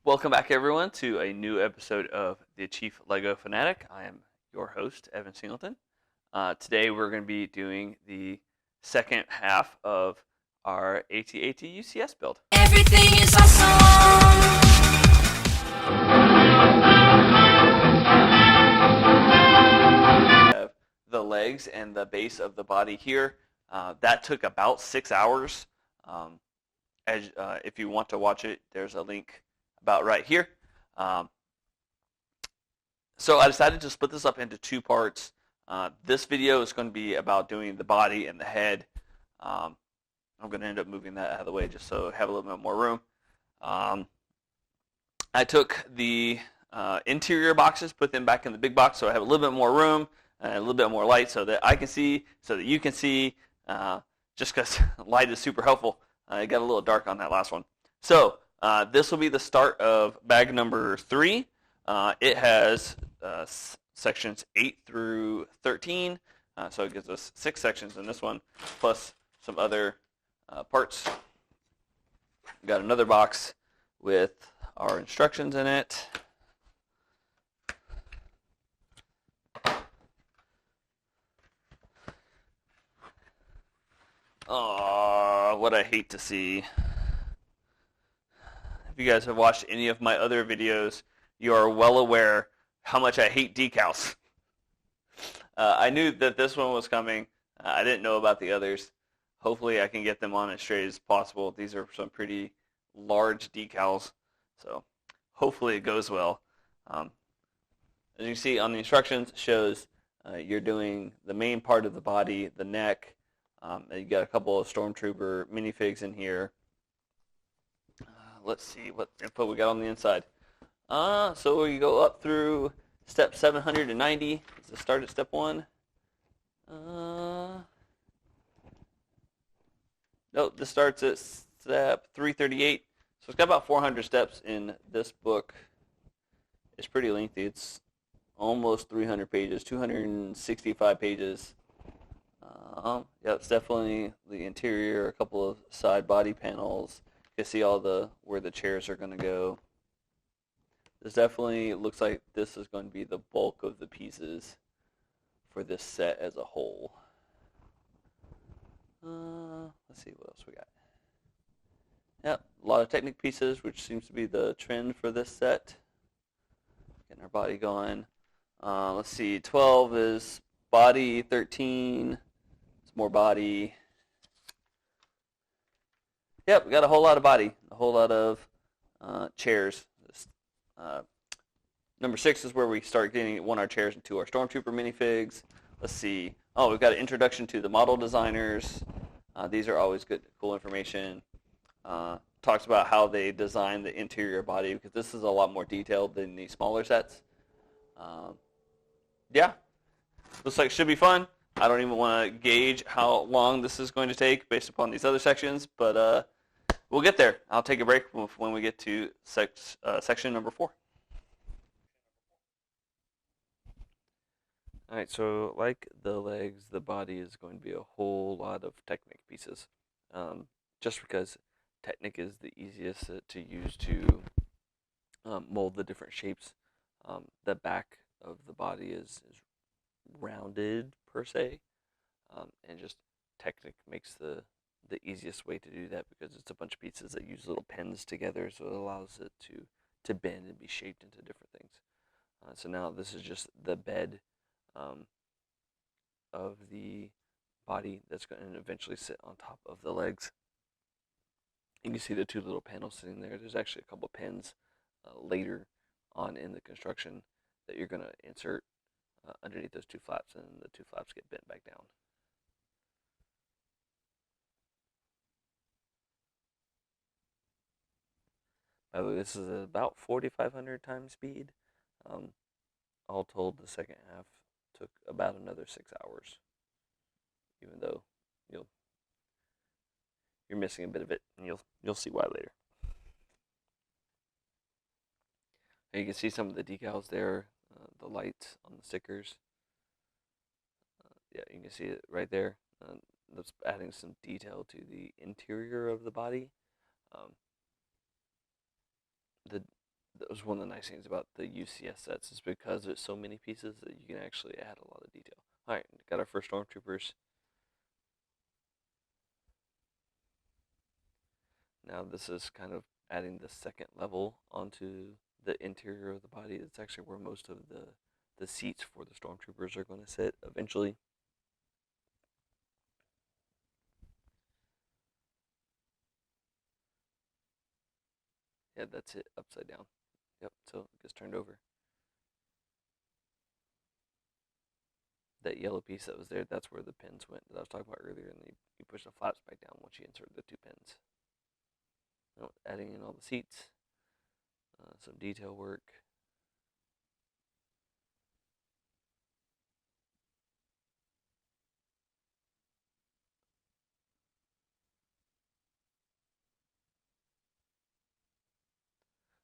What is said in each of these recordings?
Welcome back, everyone, to a new episode of the Chief Lego Fanatic. I am your host, Evan Singleton. Today, we're going to be doing the second half of our AT-AT UCS build. Everything is awesome. We have the legs and the base of the body here. That took about 6 hours. If you want to watch it, there's a link about right here. So I decided to split this up into two parts. This video is going to be about doing the body and the head. I'm going to end up moving that out of the way just so I have a little bit more room. I took the interior boxes, put them back in the big box so I have a little bit more room and a little bit more light so that I can see, so that you can see, just because light is super helpful. It got a little dark on that last one. So this will be the start of bag number 3. It has sections 8 through 13, so it gives us 6 sections in this one, plus some other parts. We got another box with our instructions in it. Oh, what I hate to see. If you guys have watched any of my other videos, you are well aware how much I hate decals. I knew that this one was coming. I didn't know about the others. Hopefully I can get them on as straight as possible. These are some pretty large decals, so hopefully it goes well. As you can see on the instructions, it shows you're doing the main part of the body, the neck. You got a couple of Stormtrooper minifigs in here. Let's see what info we got on the inside. So we go up through step 790. Let's start at step 1. Nope, this starts at step 338. So it's got about 400 steps in this book. It's pretty lengthy. It's almost 300 pages, 265 pages. Yeah, it's definitely the interior, a couple of side body panels. You can see all where the chairs are going to go. This definitely looks like this is going to be the bulk of the pieces for this set as a whole. Let's see what else we got. Yep, a lot of Technic pieces, which seems to be the trend for this set. Getting our body going. Let's see, 12 is body, 13 is more body. Yep, we got a whole lot of body, a whole lot of chairs. Number 6 is where we start getting our chairs into our Stormtrooper minifigs. Let's see. Oh, we've got an introduction to the model designers. These are always good, cool information. Talks about how they design the interior body, because this is a lot more detailed than the smaller sets. Yeah, looks like it should be fun. I don't even want to gauge how long this is going to take based upon these other sections, but we'll get there. I'll take a break when we get to section number 4. Alright, so like the legs, the body is going to be a whole lot of Technic pieces. Just because Technic is the easiest to use to mold the different shapes. The back of the body is rounded per se, and just Technic makes the easiest way to do that, because it's a bunch of pieces that use little pins together, so it allows it to bend and be shaped into different things. So now this is just the bed of the body that's going to eventually sit on top of the legs. You can see the 2 little panels sitting there. There's actually a couple pins later on in the construction that you're going to insert underneath those 2 flaps, and the 2 flaps get bent back down. By the way, this is about 4,500 times speed. All told, the second half took about another 6 hours, even though you're missing a bit of it, and you'll see why later. And you can see some of the decals there, the lights on the stickers. Yeah, you can see it right there. That's adding some detail to the interior of the body. The that was one of the nice things about the UCS sets, is because there's so many pieces that you can actually add a lot of detail. All right, got our first Stormtroopers. Now this is kind of adding the second level onto the interior of the body. It's actually where most of the seats for the Stormtroopers are going to sit eventually. Yeah, that's it, upside down. Yep, so it gets turned over. That yellow piece that was there, that's where the pins went that I was talking about earlier, and you push the flaps back down once you insert the 2 pins. Now, adding in all the seats, some detail work.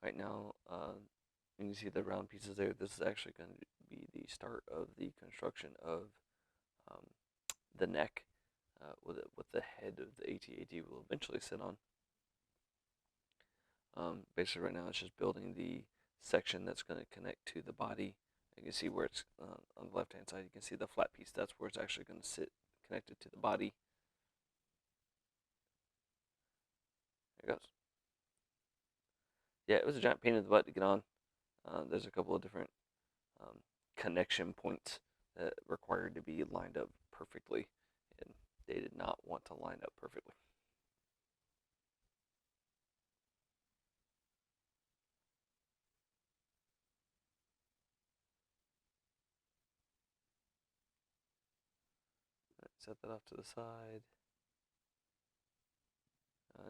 Right now, you can see the round pieces there. This is actually going to be the start of the construction of the neck, with the head of the AT-AT will eventually sit on. Basically, right now it's just building the section that's going to connect to the body. You can see where it's on the left-hand side. You can see the flat piece. That's where it's actually going to sit, connected to the body. There it goes. Yeah, it was a giant pain in the butt to get on. There's a couple of different connection points that required to be lined up perfectly, and they did not want to line up perfectly. Set that off to the side.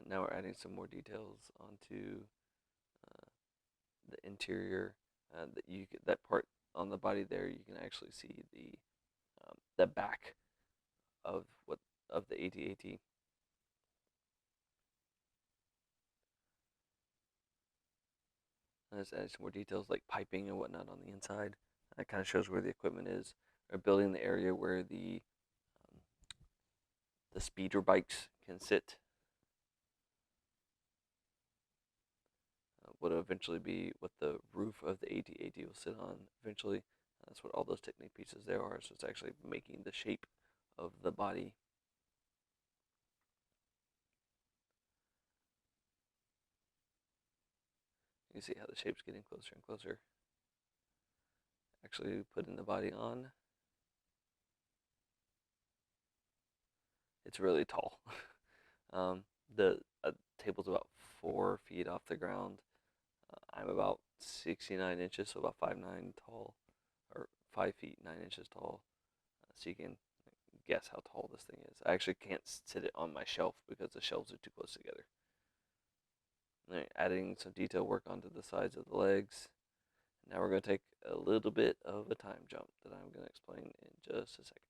Now we're adding some more details onto the interior. That part on the body there, you can actually see the back of the AT-AT. And it's adding some more details like piping and whatnot on the inside. That kind of shows where the equipment is. We're building the area where the speeder bikes can sit. Would eventually be what the roof of the AT-AT will sit on eventually. That's what all those Technic pieces there are. So it's actually making the shape of the body. You can see how the shape's getting closer and closer. Actually putting the body on. It's really tall. The table's about 4 feet off the ground. I'm about 69 inches, so about 5'9" tall, or 5 feet 9 inches tall. So you can guess how tall this thing is. I actually can't sit it on my shelf because the shelves are too close together. Right, adding some detail work onto the sides of the legs. Now we're going to take a little bit of a time jump that I'm going to explain in just a second.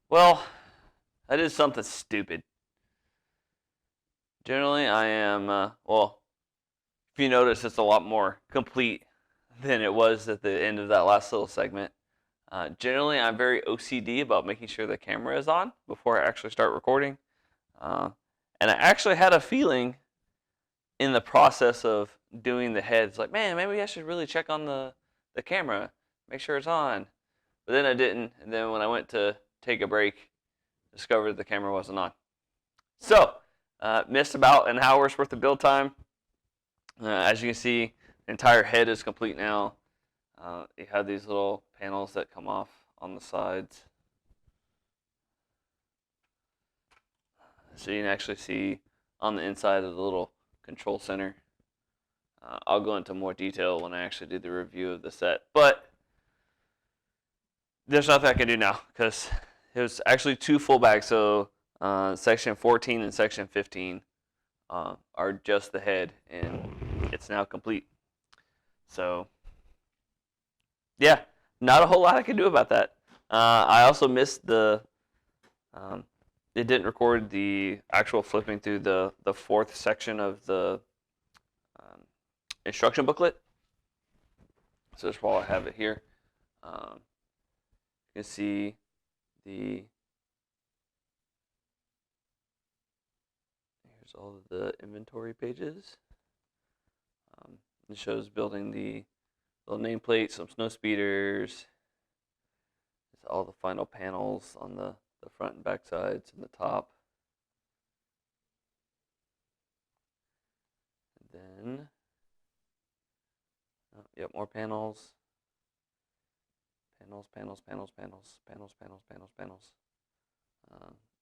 Well, I did something stupid. Generally, I am, well, if you notice, it's a lot more complete than it was at the end of that last little segment. Generally, I'm very OCD about making sure the camera is on before I actually start recording. And I actually had a feeling in the process of doing the heads, like, man, maybe I should really check on the camera, make sure it's on. But then I didn't, and then when I went to take a break, discovered the camera wasn't on. So, missed about an hour's worth of build time. As you can see, the entire head is complete now. You have these little panels that come off on the sides. So you can actually see on the inside of the little control center. I'll go into more detail when I actually do the review of the set. But there's nothing I can do now because it was actually 2 full bags. So section 14 and section 15 are just the head, and it's now complete. So yeah, not a whole lot I can do about that. I also missed it didn't record the actual flipping through the 4th section of the instruction booklet. So that's why I have it here. You can see here's all of the inventory pages. It shows building the little nameplate, some snow speeders. It's all the final panels on the front and back sides and the top. And then, yep, more panels. Panels, panels, panels, panels, panels, panels, panels, panels.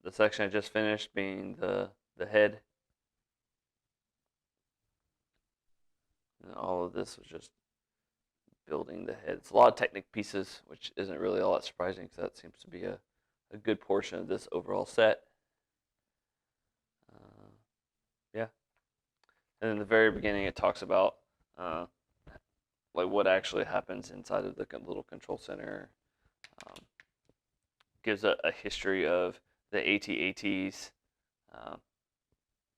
The section I just finished being the head. And all of this was just building the head. It's a lot of Technic pieces, which isn't really all that surprising because that seems to be a good portion of this overall set. Yeah. And in the very beginning, it talks about like what actually happens inside of the little control center. Gives a history of the AT-ATs.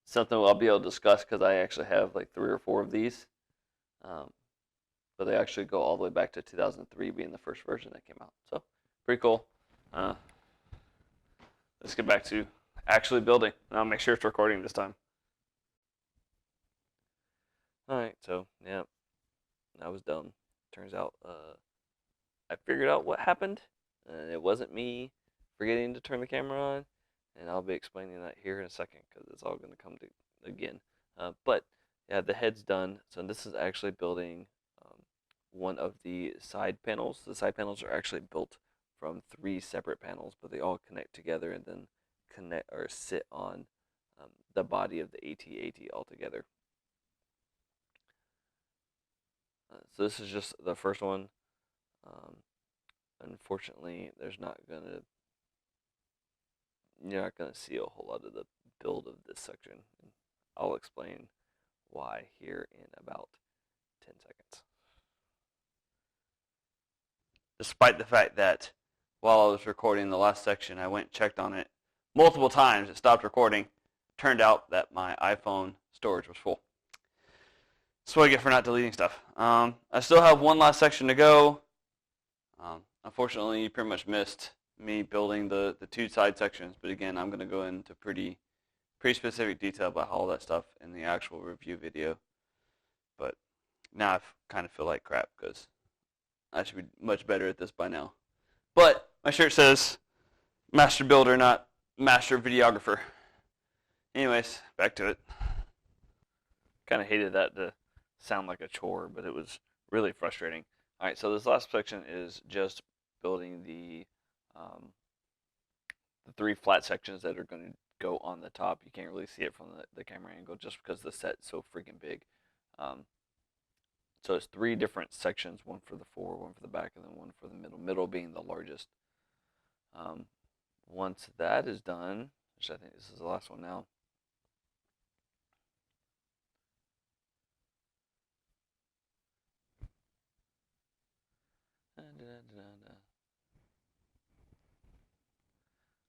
Something I'll be able to discuss because I actually have like 3 or 4 of these. But they actually go all the way back to 2003 being the first version that came out. So pretty cool. Let's get back to actually building. And I'll make sure it's recording this time. Alright, so yeah, I was dumb. Turns out I figured out what happened. And it wasn't me forgetting to turn the camera on. And I'll be explaining that here in a second because it's all going to come to again. But yeah, the head's done. So this is actually building one of the side panels. The side panels are actually built from 3 separate panels, but they all connect together and then connect or sit on the body of the AT-AT altogether. So this is just the first one. Unfortunately, you're not gonna see a whole lot of the build of this section. I'll explain why here in about 10 seconds. Despite the fact that while I was recording the last section, I went and checked on it multiple times. It stopped recording. Turned out that my iPhone storage was full. That's what I get for not deleting stuff. I still have one last section to go. Unfortunately, you pretty much missed me building the 2 side sections. But again, I'm going to go into pretty specific detail about all that stuff in the actual review video. But now I kind of feel like crap because I should be much better at this by now. But my shirt says Master Builder, not Master Videographer. Anyways, back to it. Kind of hated that to sound like a chore, but it was really frustrating. All right, so this last section is just building the 3 flat sections that are going to go on the top. You can't really see it from the camera angle just because the set's so freaking big. So it's 3 different sections, one for the fore, one for the back, and then one for the middle. Middle being the largest. Once that is done, which I think this is the last one now.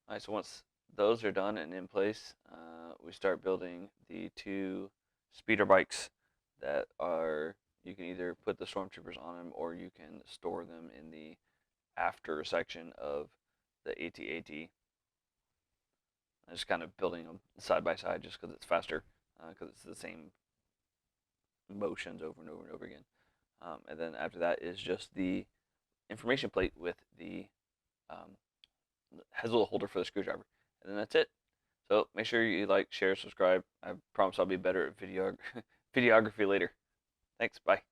Alright, so once those are done and in place, we start building the 2 speeder bikes that are, you can either put the Stormtroopers on them or you can store them in the after section of the AT-AT. I'm just kind of building them side by side just because it's faster, because it's the same motions over and over and over again. And then after that is just the information plate with the has a little holder for the screwdriver, and then that's it. So make sure you like, share, subscribe. I promise I'll be better at videography later. Thanks, bye.